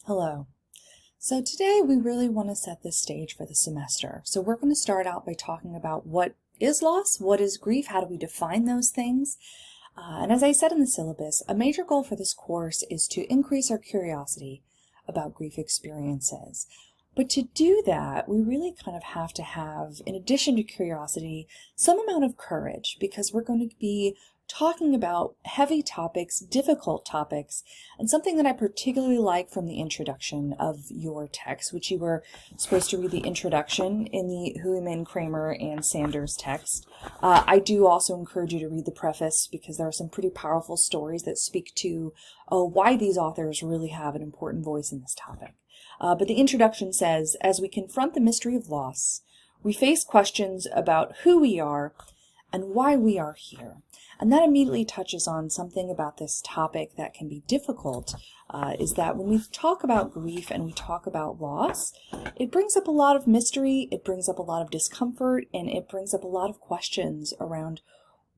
Hello. So today we really want to set the stage for the semester. So we're going to start out by talking about what is loss, what is grief, how do we define those things. And as I said in the syllabus, a major goal for this course is to increase our curiosity about grief experiences. But to do that, we really kind of have to have, in addition to curiosity, some amount of courage, because we're going to be talking about heavy topics, difficult topics, and something that I particularly like from the introduction of your text, which you were supposed to read the introduction in the Huiman, Kramer, and Sanders text. I do also encourage you to read the preface because there are some pretty powerful stories that speak to why these authors really have an important voice in this topic. But the introduction says, as we confront the mystery of loss, we face questions about who we are and why we are here. And that immediately touches on something about this topic that can be difficult, is that when we talk about grief and we talk about loss, it brings up a lot of mystery, it brings up a lot of discomfort, and it brings up a lot of questions around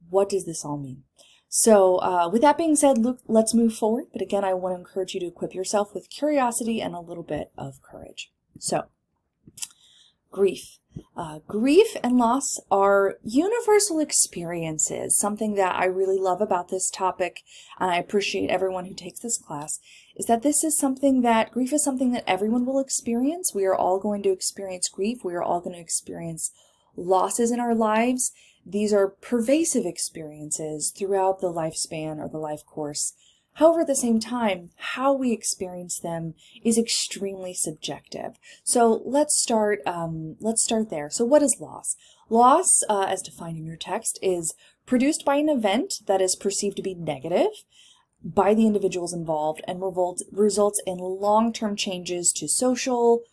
what does this all mean. So with that being said, let's move forward. But again, I want to encourage you to equip yourself with curiosity and a little bit of courage. So, grief. Grief and loss are universal experiences. Something that I really love about this topic, and I appreciate everyone who takes this class, is that grief is something that everyone will experience. We are all going to experience grief. We are all going to experience losses in our lives. These are pervasive experiences throughout the lifespan or the life course. However, at the same time, how we experience them is extremely subjective. So let's start there. So what is loss? Loss, as defined in your text, is produced by an event that is perceived to be negative by the individuals involved and results in long-term changes to social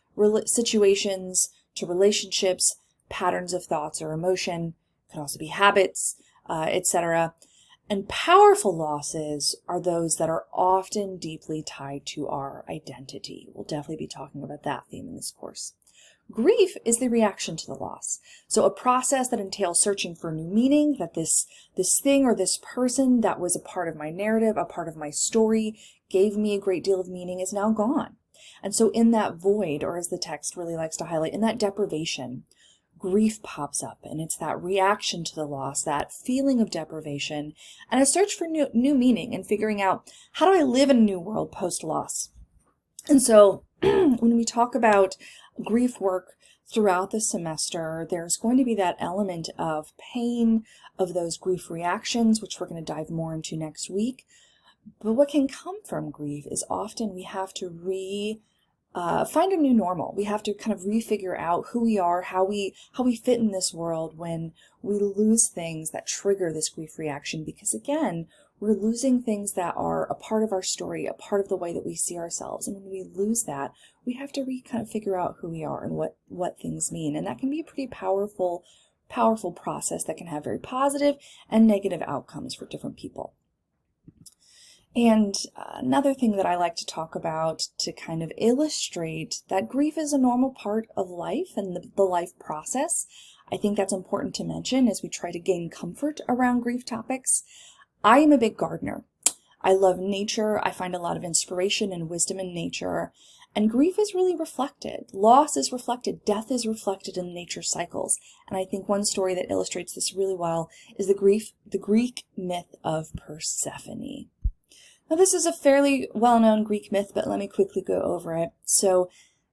situations, to relationships, patterns of thoughts or emotion, could also be habits, etc. And powerful losses are those that are often deeply tied to our identity. We'll definitely be talking about that theme in this course. Grief is the reaction to the loss. So a process that entails searching for new meaning, that this thing or this person that was a part of my narrative, a part of my story, gave me a great deal of meaning is now gone. And so in that void, or as the text really likes to highlight, in that deprivation, grief pops up, and it's that reaction to the loss, that feeling of deprivation, and a search for new meaning and figuring out, how do I live in a new world post-loss? And so when we talk about grief work throughout the semester, there's going to be that element of pain, of those grief reactions, which we're going to dive more into next week. But what can come from grief is often we have to find a new normal. We have to kind of refigure out who we are, how we fit in this world when we lose things that trigger this grief reaction. Because again, we're losing things that are a part of our story, a part of the way that we see ourselves. And when we lose that, we have to kind of figure out who we are and what things mean. And that can be a pretty powerful process that can have very positive and negative outcomes for different people. And another thing that I like to talk about to kind of illustrate that grief is a normal part of life and the life process, I think that's important to mention as we try to gain comfort around grief topics. I am a big gardener. I love nature. I find a lot of inspiration and wisdom in nature. And grief is really reflected. Loss is reflected. Death is reflected in nature cycles. And I think one story that illustrates this really well is the Greek myth of Persephone. Now, this is a fairly well-known Greek myth, but let me quickly go over it. So,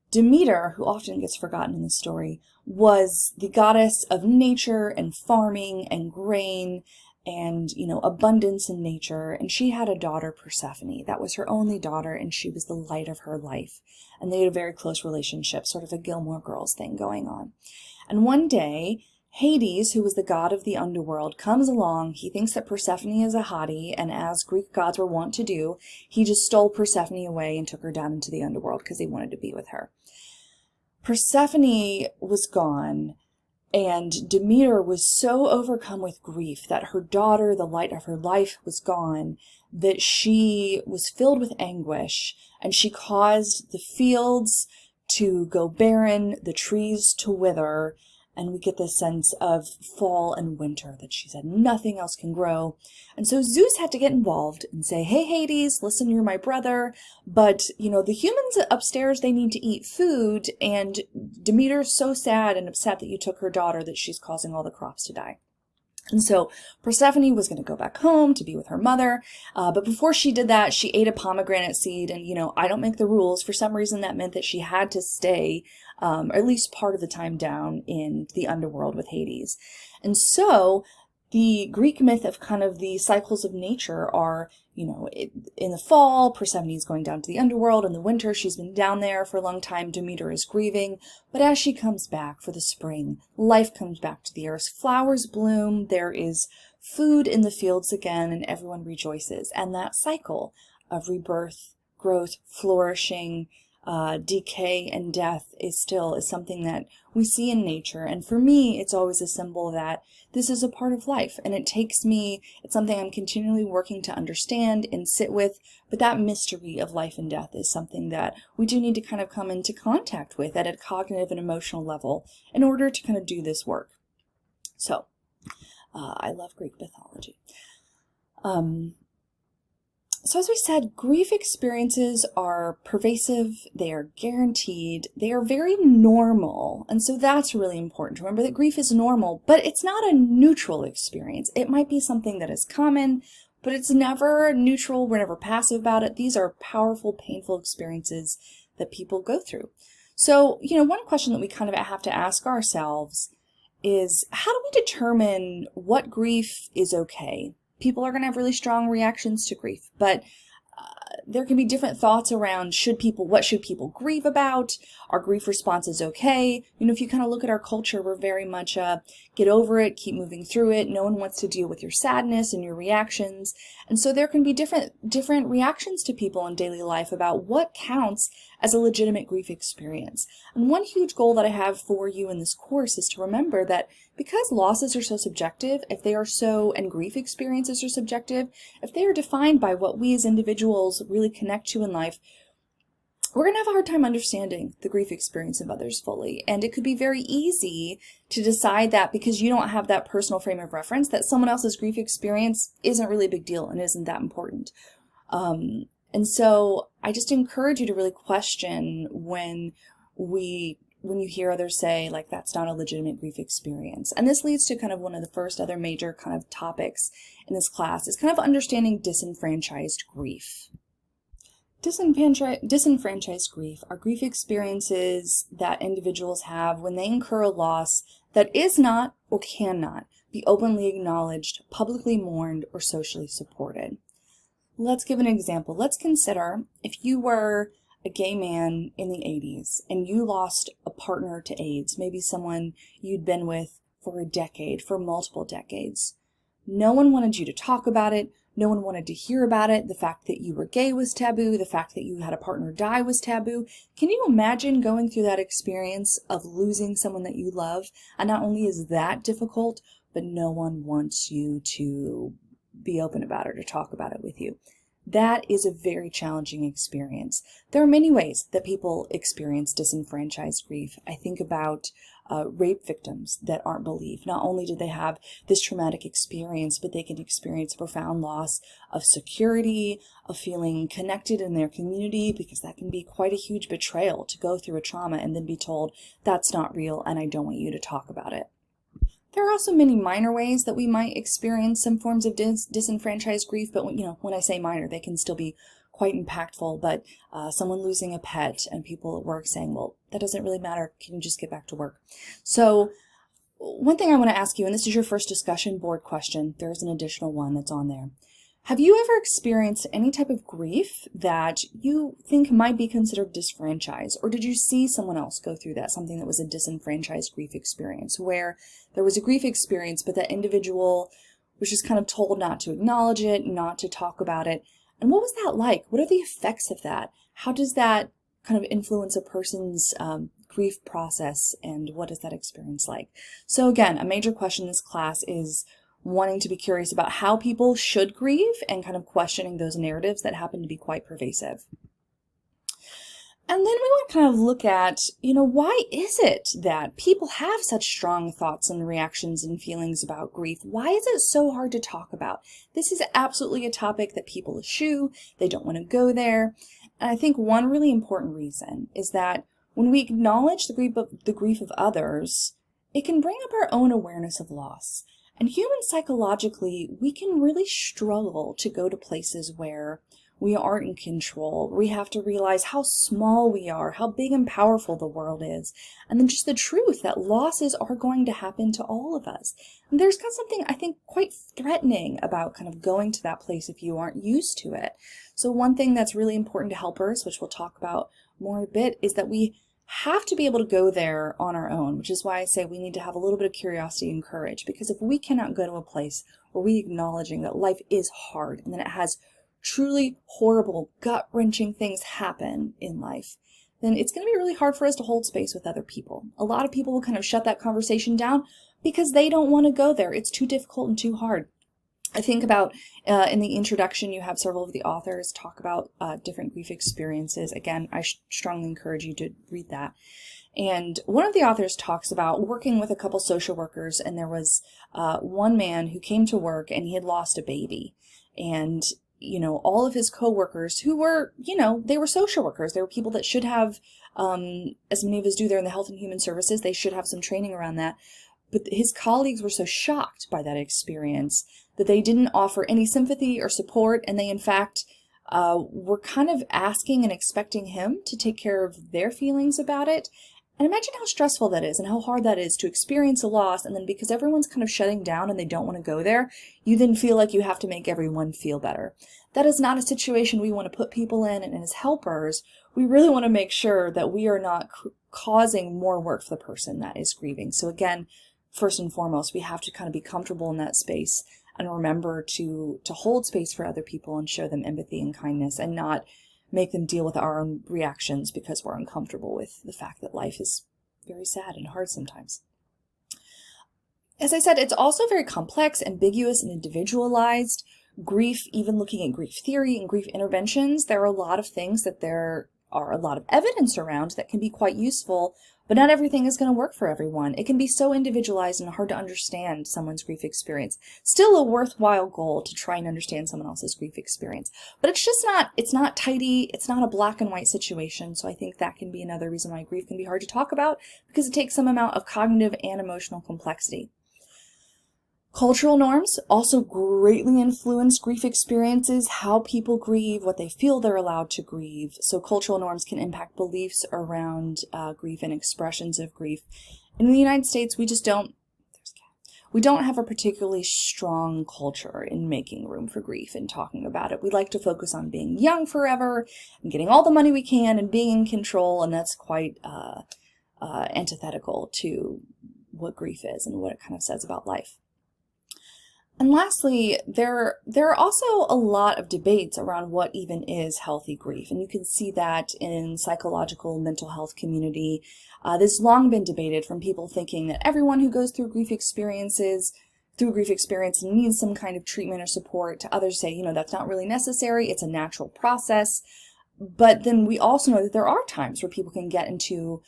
Demeter, who often gets forgotten in the story, was the goddess of nature and farming and grain and, abundance in nature. And she had a daughter, Persephone. That was her only daughter, and she was the light of her life. And they had a very close relationship, sort of a Gilmore Girls thing going on. And one day, Hades, who was the god of the underworld, comes along. He thinks that Persephone is a hottie, and as Greek gods were wont to do, he just stole Persephone away and took her down into the underworld because he wanted to be with her. Persephone was gone, and Demeter was so overcome with grief that her daughter, the light of her life, was gone, that she was filled with anguish, and she caused the fields to go barren, the trees to wither, And we get this sense of fall and winter, that she said nothing else can grow. And so Zeus had to get involved and say, hey, Hades, listen, you're my brother, but, the humans upstairs, they need to eat food, and Demeter's so sad and upset that you took her daughter that she's causing all the crops to die. And so Persephone was going to go back home to be with her mother, but before she did that, she ate a pomegranate seed, and, I don't make the rules. For some reason, that meant that she had to stay, or at least part of the time, down in the underworld with Hades. And so the Greek myth of kind of the cycles of nature are, in the fall, Persephone is going down to the underworld. In the winter, she's been down there for a long time. Demeter is grieving. But as she comes back for the spring, life comes back to the earth. Flowers bloom. There is food in the fields again, and everyone rejoices. And that cycle of rebirth, growth, flourishing, decay, and death is something that we see in nature. And for me, it's always a symbol that this is a part of life, and it's something I'm continually working to understand and sit with. But that mystery of life and death is something that we do need to kind of come into contact with at a cognitive and emotional level in order to kind of do this work. So I love Greek mythology. So as we said, grief experiences are pervasive, they are guaranteed, they are very normal. And so that's really important to remember, that grief is normal, but it's not a neutral experience. It might be something that is common, but it's never neutral. We're never passive about it. These are powerful, painful experiences that people go through. So, one question that we kind of have to ask ourselves is, how do we determine what grief is okay? People are going to have really strong reactions to grief, but there can be different thoughts around what should people grieve about? Are grief responses okay? If you kind of look at our culture, we're very much get over it, keep moving through it. No one wants to deal with your sadness and your reactions. And so there can be different reactions to people in daily life about what counts as a legitimate grief experience. And one huge goal that I have for you in this course is to remember that because losses are so subjective, and grief experiences are subjective, if they are defined by what we as individuals really connect to in life, we're going to have a hard time understanding the grief experience of others fully. And it could be very easy to decide that because you don't have that personal frame of reference, that someone else's grief experience isn't really a big deal and isn't that important. And so I just encourage you to really question when you hear others say, like, that's not a legitimate grief experience. And this leads to kind of one of the first other major kind of topics in this class, is kind of understanding disenfranchised grief. Disenfranchised grief are grief experiences that individuals have when they incur a loss that is not or cannot be openly acknowledged, publicly mourned, or socially supported. Let's give an example. Let's consider if you were a gay man in the 80s and you lost a partner to AIDS, maybe someone you'd been with for a decade, for multiple decades. No one wanted you to talk about it. No one wanted to hear about it. The fact that you were gay was taboo. The fact that you had a partner die was taboo. Can you imagine going through that experience of losing someone that you love? And not only is that difficult, but no one wants you to be open about it or talk about it with you. That is a very challenging experience. There are many ways that people experience disenfranchised grief. I think about rape victims that aren't believed. Not only do they have this traumatic experience, but they can experience a profound loss of security, of feeling connected in their community, because that can be quite a huge betrayal to go through a trauma and then be told, that's not real and I don't want you to talk about it. There are also many minor ways that we might experience some forms of disenfranchised grief, but when I say minor, they can still be quite impactful. But someone losing a pet and people at work saying, well, that doesn't really matter, can you just get back to work? So one thing I want to ask you, and this is your first discussion board question, there's an additional one that's on there. Have you ever experienced any type of grief that you think might be considered disfranchised? Or did you see someone else go through that, something that was a disenfranchised grief experience, where there was a grief experience, but that individual was just kind of told not to acknowledge it, not to talk about it? And what was that like? What are the effects of that? How does that kind of influence a person's grief process, and what is that experience like? So again, a major question in this class is wanting to be curious about how people should grieve and kind of questioning those narratives that happen to be quite pervasive. And then we want to kind of look at, why is it that people have such strong thoughts and reactions and feelings about grief? Why is it so hard to talk about? This is absolutely a topic that people eschew. They don't want to go there. And I think one really important reason is that when we acknowledge the grief of others, it can bring up our own awareness of loss. And human psychologically, we can really struggle to go to places where we aren't in control. We have to realize how small we are, how big and powerful the world is, and then just the truth that losses are going to happen to all of us. And there's kind of something, I think, quite threatening about kind of going to that place if you aren't used to it. So one thing that's really important to helpers, which we'll talk about more in a bit, is that we have to be able to go there on our own, which is why I say we need to have a little bit of curiosity and courage, because if we cannot go to a place where we acknowledging that life is hard and that it has truly horrible, gut-wrenching things happen in life, then it's going to be really hard for us to hold space with other people. A lot of people will kind of shut that conversation down because they don't want to go there. It's too difficult and too hard. I think about in the introduction, you have several of the authors talk about different grief experiences. Again, I strongly encourage you to read that. And one of the authors talks about working with a couple social workers, and there was one man who came to work and he had lost a baby. And all of his coworkers who were, they were social workers. They were people that should have, as many of us do there in the Health and Human Services, they should have some training around that. But his colleagues were so shocked by that experience that they didn't offer any sympathy or support, and they, in fact, were kind of asking and expecting him to take care of their feelings about it. And imagine how stressful that is and how hard that is to experience a loss, and then because everyone's kind of shutting down and they don't want to go there, you then feel like you have to make everyone feel better. That is not a situation we want to put people in, and as helpers, we really want to make sure that we are not causing more work for the person that is grieving. So again, first and foremost, we have to kind of be comfortable in that space and remember to hold space for other people and show them empathy and kindness, and not make them deal with our own reactions because we're uncomfortable with the fact that life is very sad and hard sometimes. As I said, it's also very complex, ambiguous, and individualized. Grief, even looking at grief theory and grief interventions, there are a lot of things that there are a lot of evidence around that can be quite useful, but not everything is going to work for everyone. It can be so individualized and hard to understand someone's grief experience. Still a worthwhile goal to try and understand someone else's grief experience. But it's not tidy, it's not a black and white situation, so I think that can be another reason why grief can be hard to talk about, because it takes some amount of cognitive and emotional complexity. Cultural norms also greatly influence grief experiences, how people grieve, what they feel they're allowed to grieve. So cultural norms can impact beliefs around grief and expressions of grief. In the United States, we don't have a particularly strong culture in making room for grief and talking about it. We like to focus on being young forever and getting all the money we can and being in control, and that's quite antithetical to what grief is and what it kind of says about life. And lastly, there are also a lot of debates around what even is healthy grief, and you can see that in psychological mental health community. This has long been debated, from people thinking that everyone who goes through grief experience needs some kind of treatment or support, to others say, that's not really necessary, it's a natural process. But then we also know that there are times where people can get into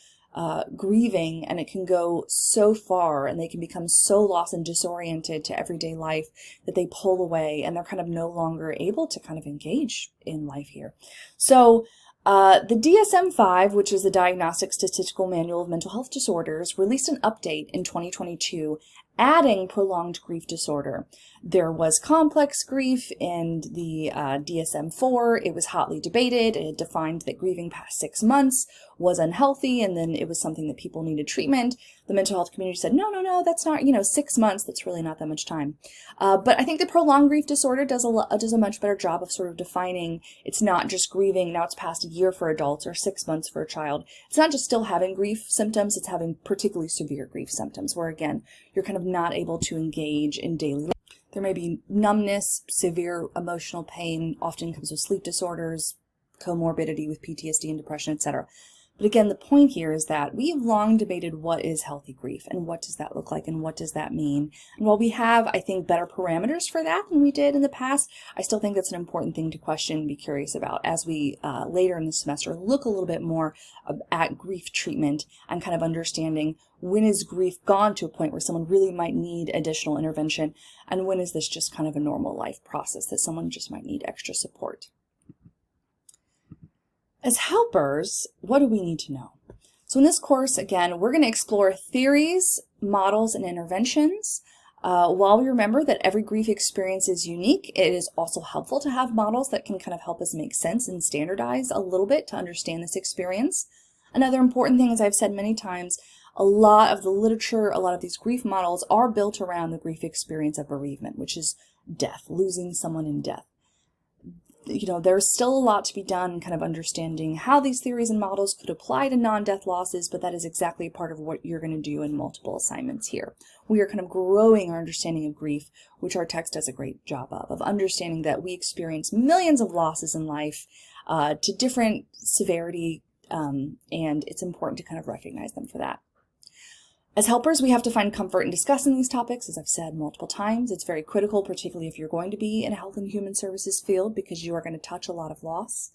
grieving, and it can go so far, and they can become so lost and disoriented to everyday life that they pull away, and they're kind of no longer able to kind of engage in life here. So the DSM-5, which is the Diagnostic Statistical Manual of Mental Health Disorders, released an update in 2022 adding prolonged grief disorder. There was complex grief in the DSM-4. It was hotly debated. It defined that grieving past 6 months was unhealthy, and then it was something that people needed treatment. The mental health community said, no, that's not, 6 months, that's really not that much time. But I think the prolonged grief disorder does a much better job of sort of defining it's not just grieving, now it's past a year for adults or 6 months for a child. It's not just still having grief symptoms, it's having particularly severe grief symptoms, where again, you're kind of not able to engage in daily life. There may be numbness, severe emotional pain, often comes with sleep disorders, comorbidity with PTSD and depression, etc. But again, the point here is that we have long debated what is healthy grief and what does that look like and what does that mean. And while we have, I think, better parameters for that than we did in the past, I still think that's an important thing to question and be curious about as we later in the semester look a little bit more at grief treatment and kind of understanding when is grief gone to a point where someone really might need additional intervention, and when is this just kind of a normal life process that someone just might need extra support. As helpers, what do we need to know? So in this course, again, we're going to explore theories, models, and interventions. While we remember that every grief experience is unique, it is also helpful to have models that can kind of help us make sense and standardize a little bit to understand this experience. Another important thing, as I've said many times, a lot of the literature, a lot of these grief models are built around the grief experience of bereavement, which is death, losing someone in death. There's still a lot to be done in kind of understanding how these theories and models could apply to non-death losses, but that is exactly a part of what you're going to do in multiple assignments here. We are kind of growing our understanding of grief, which our text does a great job of understanding that we experience millions of losses in life to different severity, and it's important to kind of recognize them for that. As helpers, we have to find comfort in discussing these topics. As I've said multiple times, it's very critical, particularly if you're going to be in a health and human services field, because you are going to touch a lot of loss.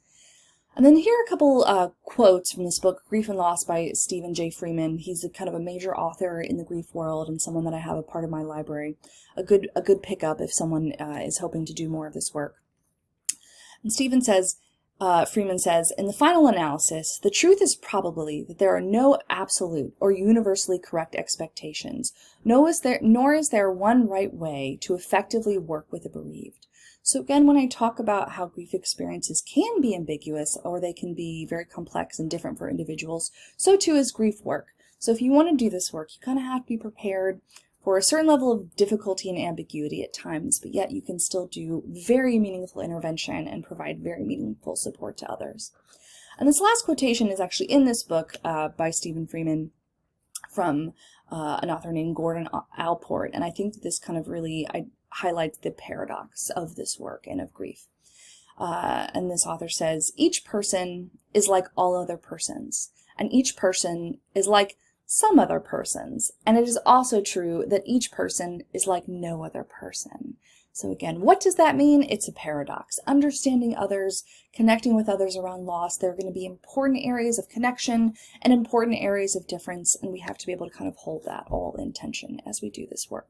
And then here are a couple quotes from this book, Grief and Loss by Stephen J. Freeman. He's kind of a major author in the grief world and someone that I have a part of my library. A good pickup if someone is hoping to do more of this work. And Freeman says, in the final analysis, the truth is probably that there are no absolute or universally correct expectations, nor is there one right way to effectively work with the bereaved. So again, when I talk about how grief experiences can be ambiguous or they can be very complex and different for individuals, so too is grief work. So if you want to do this work, you kind of have to be prepared for a certain level of difficulty and ambiguity at times, but yet you can still do very meaningful intervention and provide very meaningful support to others. And this last quotation is actually in this book by Stephen Freeman from an author named Gordon Allport, and I think that this kind of really highlights the paradox of this work and of grief. And this author says, each person is like all other persons, and each person is like some other persons, and it is also true that each person is like no other person. So again, what does that mean? It's a paradox. Understanding others, connecting with others around loss, there are going to be important areas of connection and important areas of difference, and we have to be able to kind of hold that all in tension as we do this work.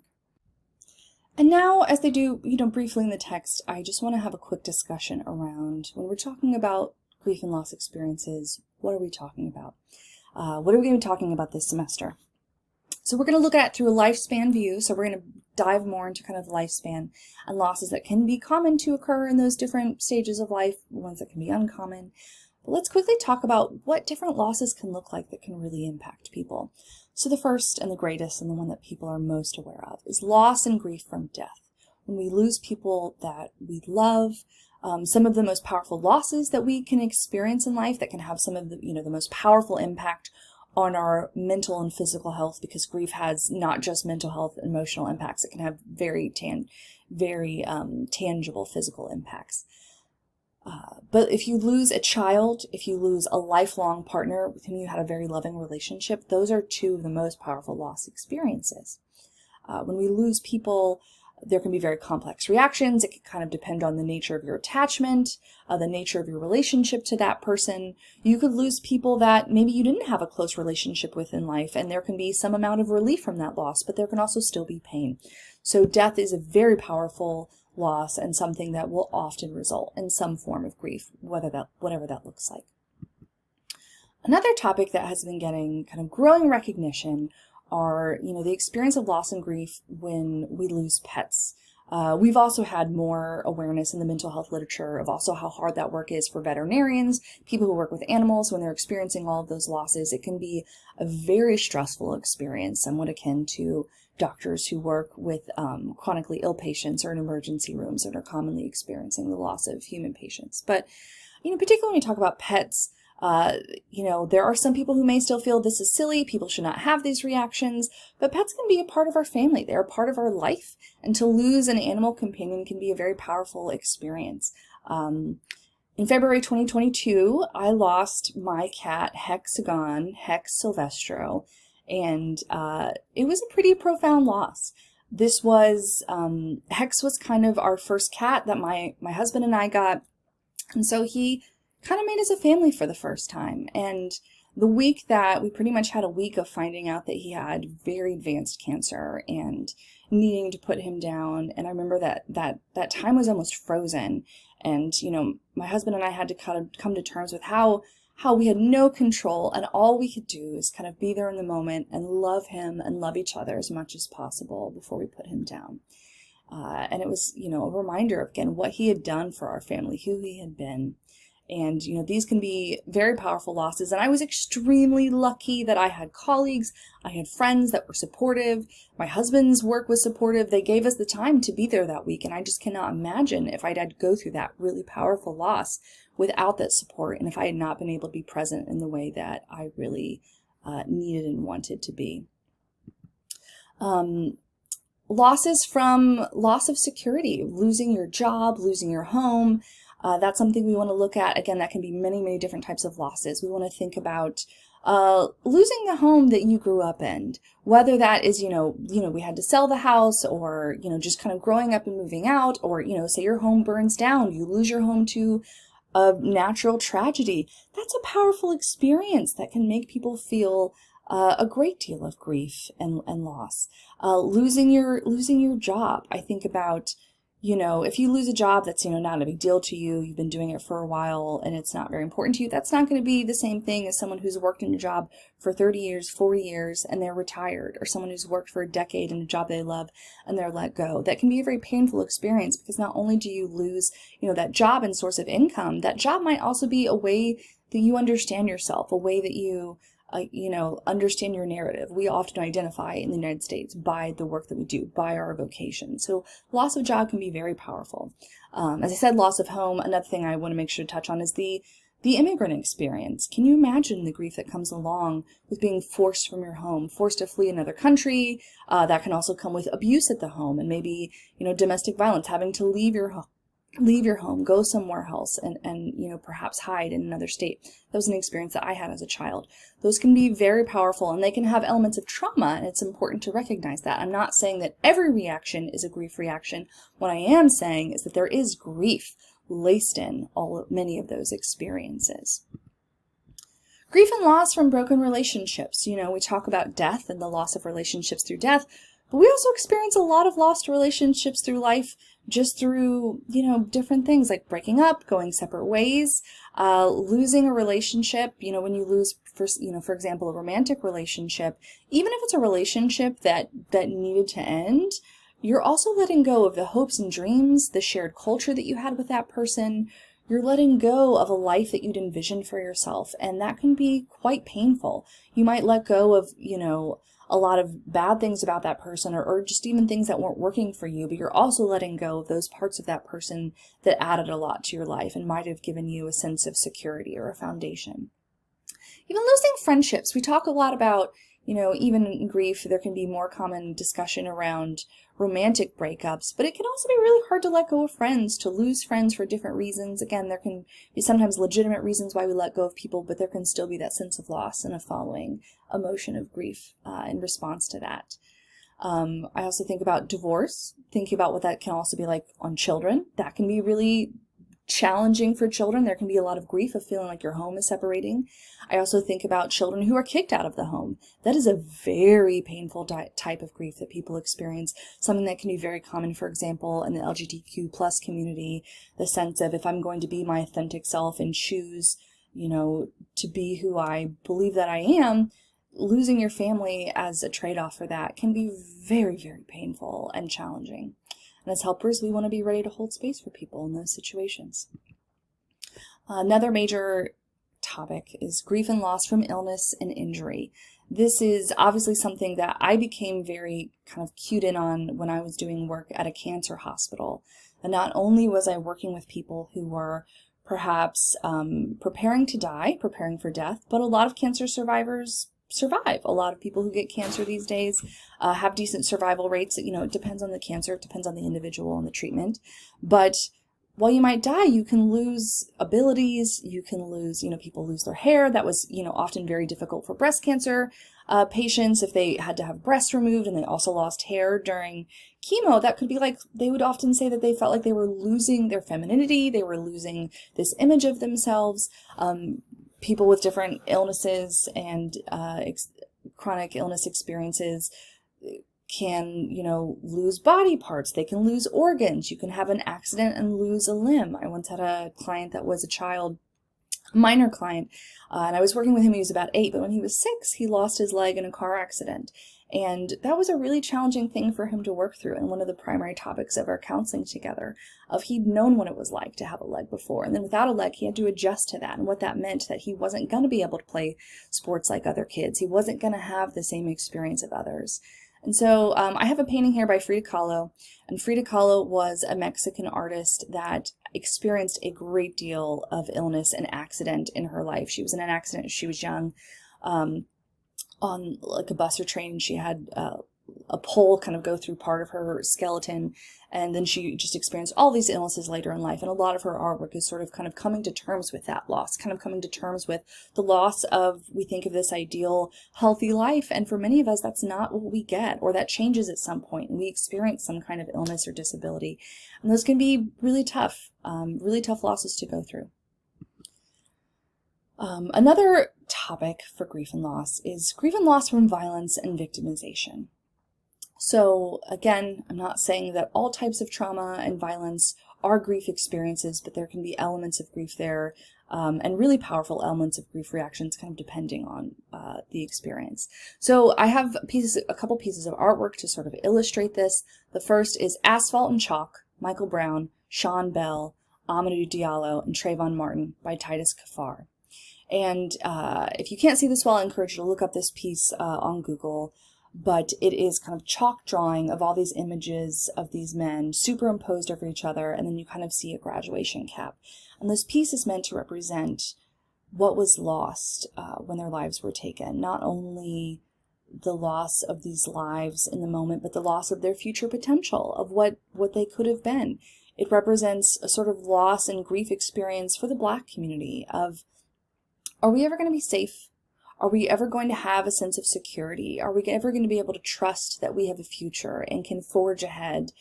And now, as they do, briefly in the text, I just want to have a quick discussion around when we're talking about grief and loss experiences, what are we talking about? What are we going to be talking about this semester? So we're going to look at it through a lifespan view. So we're going to dive more into kind of lifespan and losses that can be common to occur in those different stages of life, ones that can be uncommon. But let's quickly talk about what different losses can look like that can really impact people. So the first and the greatest and the one that people are most aware of is loss and grief from death. When we lose people that we love, some of the most powerful losses that we can experience in life that can have some of the, the most powerful impact on our mental and physical health, because grief has not just mental health and emotional impacts. It can have very tangible physical impacts. But if you lose a child, if you lose a lifelong partner with whom you had a very loving relationship, those are two of the most powerful loss experiences. When we lose people, there can be very complex reactions. It can kind of depend on the nature of your attachment, the nature of your relationship to that person. You could lose people that maybe you didn't have a close relationship with in life, and there can be some amount of relief from that loss, but there can also still be pain. So death is a very powerful loss and something that will often result in some form of grief, whatever that looks like. Another topic that has been getting kind of growing recognition are, the experience of loss and grief when we lose pets. We've also had more awareness in the mental health literature of also how hard that work is for veterinarians, people who work with animals when they're experiencing all of those losses. It can be a very stressful experience, somewhat akin to doctors who work with chronically ill patients or in emergency rooms and are commonly experiencing the loss of human patients. But, particularly when we talk about pets, there are some people who may still feel this is silly, people should not have these reactions, but pets can be a part of our family. They're a part of our life, and to lose an animal companion can be a very powerful experience. In February 2022, I lost my cat, Hexagon, Hex Silvestro, and it was a pretty profound loss. This was, Hex was kind of our first cat that my husband and I got, and so he kind of made us a family for the first time. And the week that we pretty much had a week of finding out that he had very advanced cancer and needing to put him down. And I remember that time was almost frozen. And, my husband and I had to kind of come to terms with how we had no control, and all we could do is kind of be there in the moment and love him and love each other as much as possible before we put him down. And it was, a reminder of, again, what he had done for our family, who he had been. And, these can be very powerful losses. And I was extremely lucky that I had colleagues, I had friends that were supportive. My husband's work was supportive. They gave us the time to be there that week. And I just cannot imagine if I'd had to go through that really powerful loss without that support, and if I had not been able to be present in the way that I really needed and wanted to be. Losses from loss of security, losing your job, losing your home. That's something we want to look at. Again, that can be many, many different types of losses. We want to think about losing the home that you grew up in, whether that is, we had to sell the house, or, just kind of growing up and moving out, or, say your home burns down, you lose your home to a natural tragedy. That's a powerful experience that can make people feel a great deal of grief and loss. Losing your job. I think about, if you lose a job that's, not a big deal to you, you've been doing it for a while and it's not very important to you, that's not going to be the same thing as someone who's worked in a job for 30 years, 40 years, and they're retired, or someone who's worked for a decade in a job they love and they're let go. That can be a very painful experience, because not only do you lose, that job and source of income, that job might also be a way that you understand yourself, a way that you understand your narrative. We often identify in the United States by the work that we do, by our vocation. So loss of job can be very powerful. As I said, loss of home. Another thing I want to make sure to touch on is the immigrant experience. Can you imagine the grief that comes along with being forced from your home, forced to flee another country? That can also come with abuse at the home, and maybe, domestic violence, having to leave your home, go somewhere else, and perhaps hide in another state. That was an experience that I had as a child. Those can be very powerful, and they can have elements of trauma, and it's important to recognize that. I'm not saying that every reaction is a grief reaction. What I am saying is that there is grief laced in many of those experiences. Grief and loss from broken relationships. We talk about death and the loss of relationships through death, but we also experience a lot of lost relationships through life, just through, different things like breaking up, going separate ways, losing a relationship. When you lose, for example, a romantic relationship, even if it's a relationship that needed to end, you're also letting go of the hopes and dreams, the shared culture that you had with that person. You're letting go of a life that you'd envisioned for yourself, and that can be quite painful. You might let go of, a lot of bad things about that person, or just even things that weren't working for you, but you're also letting go of those parts of that person that added a lot to your life and might have given you a sense of security or a foundation. Even losing friendships. We talk a lot about, even in grief, there can be more common discussion around romantic breakups, but it can also be really hard to let go of friends, to lose friends for different reasons. Again, there can be sometimes legitimate reasons why we let go of people, but there can still be that sense of loss and a following emotion of grief in response to that. I also think about divorce, thinking about what that can also be like on children. That can be really challenging for children. There can be a lot of grief of feeling like your home is separating. I also think about children who are kicked out of the home. That is a very painful type of grief that people experience. Something that can be very common, for example, in the LGBTQ plus community, the sense of, if I'm going to be my authentic self and choose, to be who I believe that I am, losing your family as a trade-off for that can be very, very painful and challenging. And as helpers, we want to be ready to hold space for people in those situations. Another major topic is grief and loss from illness and injury. This is obviously something that I became very kind of cued in on when I was doing work at a cancer hospital. And not only was I working with people who were perhaps preparing to die, preparing for death, but a lot of cancer survivors survive. A lot of people who get cancer these days have decent survival rates. It depends on the cancer, it depends on the individual and the treatment. But while you might die, you can lose abilities, you can lose, people lose their hair. That was, often very difficult for breast cancer patients if they had to have breasts removed and they also lost hair during chemo. That could be like, they would often say that they felt like they were losing their femininity, they were losing this image of themselves. People with different illnesses and chronic illness experiences can, lose body parts. They can lose organs. You can have an accident and lose a limb. I once had a client that was a minor client, and I was working with him. He was about 8, but when he was 6, he lost his leg in a car accident. And that was a really challenging thing for him to work through. And one of the primary topics of our counseling together, of he'd known what it was like to have a leg before. And then without a leg, he had to adjust to that. And what that meant, that he wasn't going to be able to play sports like other kids. He wasn't going to have the same experience of others. And so I have a painting here by Frida Kahlo, and Frida Kahlo was a Mexican artist that experienced a great deal of illness and accident in her life. She was in an accident as she was young, on like a bus or train, and she had a pole kind of go through part of her skeleton, and then she just experienced all these illnesses later in life. And a lot of her artwork is sort of kind of coming to terms with that loss, kind of coming to terms with the loss of, we think of this ideal healthy life, and for many of us that's not what we get, or that changes at some point and we experience some kind of illness or disability, and those can be really tough losses to go through. Another topic for grief and loss is grief and loss from violence and victimization. So again, I'm not saying that all types of trauma and violence are grief experiences, but there can be elements of grief there, and really powerful elements of grief reactions, kind of depending on the experience. So I have a couple pieces of artwork to sort of illustrate this. The first is Asphalt and Chalk, Michael Brown, Sean Bell, Amadou Diallo, and Trayvon Martin by Titus Kaphar. And if you can't see this well, I encourage you to look up this piece on Google. But it is kind of chalk drawing of all these images of these men superimposed over each other, and then you kind of see a graduation cap. And this piece is meant to represent what was lost when their lives were taken. Not only the loss of these lives in the moment, but the loss of their future potential, of what they could have been. It represents a sort of loss and grief experience for the Black community of, are we ever going to be safe? Are we ever going to have a sense of security? Are we ever going to be able to trust that we have a future and can forge ahead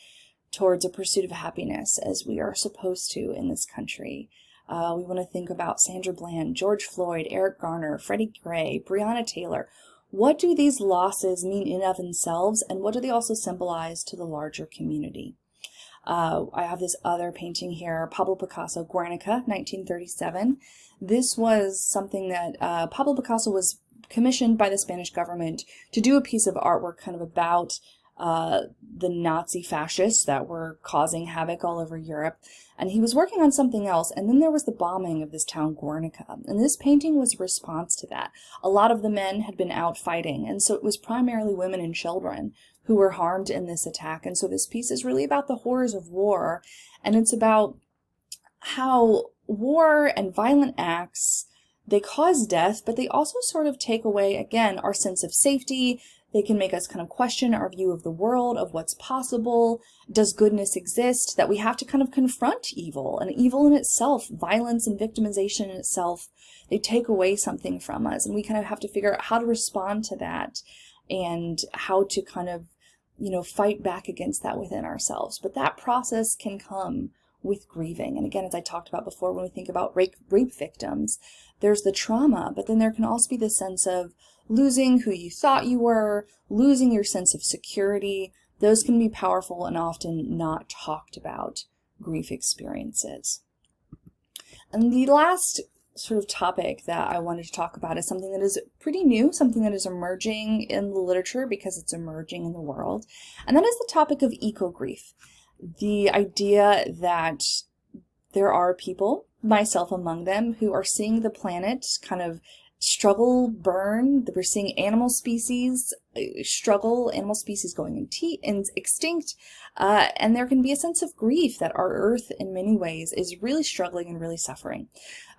towards a pursuit of happiness as we are supposed to in this country? We want to think about Sandra Bland, George Floyd, Eric Garner, Freddie Gray, Breonna Taylor. What do these losses mean in and of themselves, and what do they also symbolize to the larger community? I have this other painting here, Pablo Picasso, Guernica, 1937. This was something that Pablo Picasso was commissioned by the Spanish government to do a piece of artwork kind of about the Nazi fascists that were causing havoc all over Europe. And he was working on something else, and then there was the bombing of this town, Guernica. And this painting was a response to that. A lot of the men had been out fighting, and so it was primarily women and children who were harmed in this attack. And so this piece is really about the horrors of war, and it's about how war and violent acts, they cause death, but they also sort of take away, again, our sense of safety. They can make us kind of question our view of the world, of what's possible. Does goodness exist? That we have to kind of confront evil, and evil in itself, violence and victimization in itself, they take away something from us, and we kind of have to figure out how to respond to that and how to kind of, fight back against that within ourselves. But that process can come with grieving. And again, as I talked about before, when we think about rape victims, there's the trauma, but then there can also be the sense of losing who you thought you were, losing your sense of security. Those can be powerful and often not talked about grief experiences. And the last sort of topic that I wanted to talk about is something that is pretty new, something that is emerging in the literature because it's emerging in the world, and that is the topic of eco-grief. The idea that there are people, myself among them, who are seeing the planet kind of struggle, burn, that we're seeing animal species struggle, animal species going extinct, and there can be a sense of grief that our Earth in many ways is really struggling and really suffering.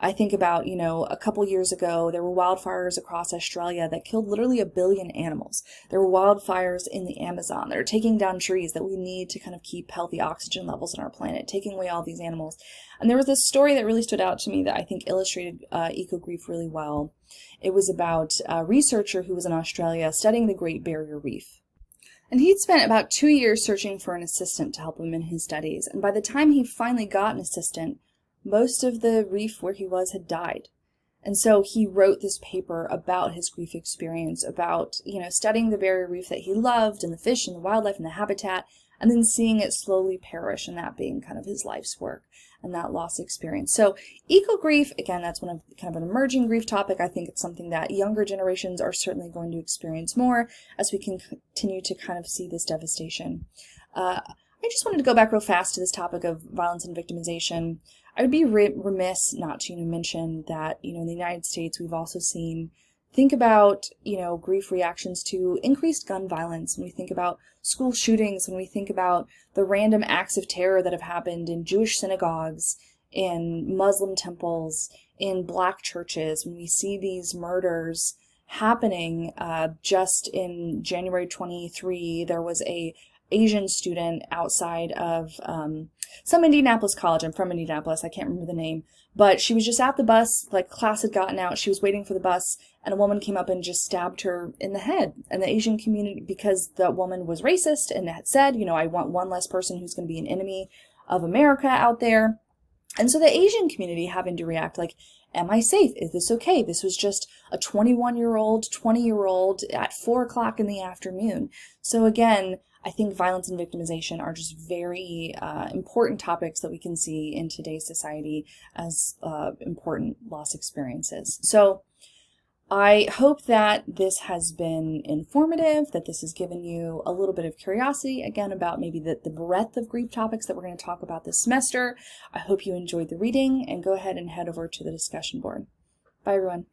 I think about, a couple years ago, there were wildfires across Australia that killed literally 1 billion animals. There were wildfires in the Amazon that are taking down trees that we need to kind of keep healthy oxygen levels on our planet, taking away all these animals. And there was this story that really stood out to me that I think illustrated eco-grief really well. It was about a researcher who was in Australia studying the Great Barrier Reef. And he'd spent about 2 years searching for an assistant to help him in his studies. And by the time he finally got an assistant, most of the reef where he was had died. And so he wrote this paper about his grief experience, about, studying the barrier reef that he loved and the fish and the wildlife and the habitat, and then seeing it slowly perish, and that being kind of his life's work and that loss experience. So eco-grief, again, that's kind of an emerging grief topic. I think it's something that younger generations are certainly going to experience more as we can continue to kind of see this devastation. I just wanted to go back real fast to this topic of violence and victimization. I would be remiss not to mention that, in the United States, we've also seen, think about, grief reactions to increased gun violence, when we think about school shootings, when we think about the random acts of terror that have happened in Jewish synagogues, in Muslim temples, in Black churches, when we see these murders happening. Just in January 23, there was a Asian student outside of some Indianapolis college. I'm from Indianapolis, I can't remember the name, but she was just at the bus, like class had gotten out, she was waiting for the bus, and a woman came up and just stabbed her in the head. And the Asian community, because the woman was racist and had said, I want one less person who's going to be an enemy of America out there. And so the Asian community having to react like, am I safe? Is this okay? This was just a 21-year-old, 20-year-old at 4 o'clock in the afternoon. So again, I think violence and victimization are just very important topics that we can see in today's society as important loss experiences. So I hope that this has been informative, that this has given you a little bit of curiosity, again, about maybe the breadth of grief topics that we're going to talk about this semester. I hope you enjoyed the reading, and go ahead and head over to the discussion board. Bye, everyone.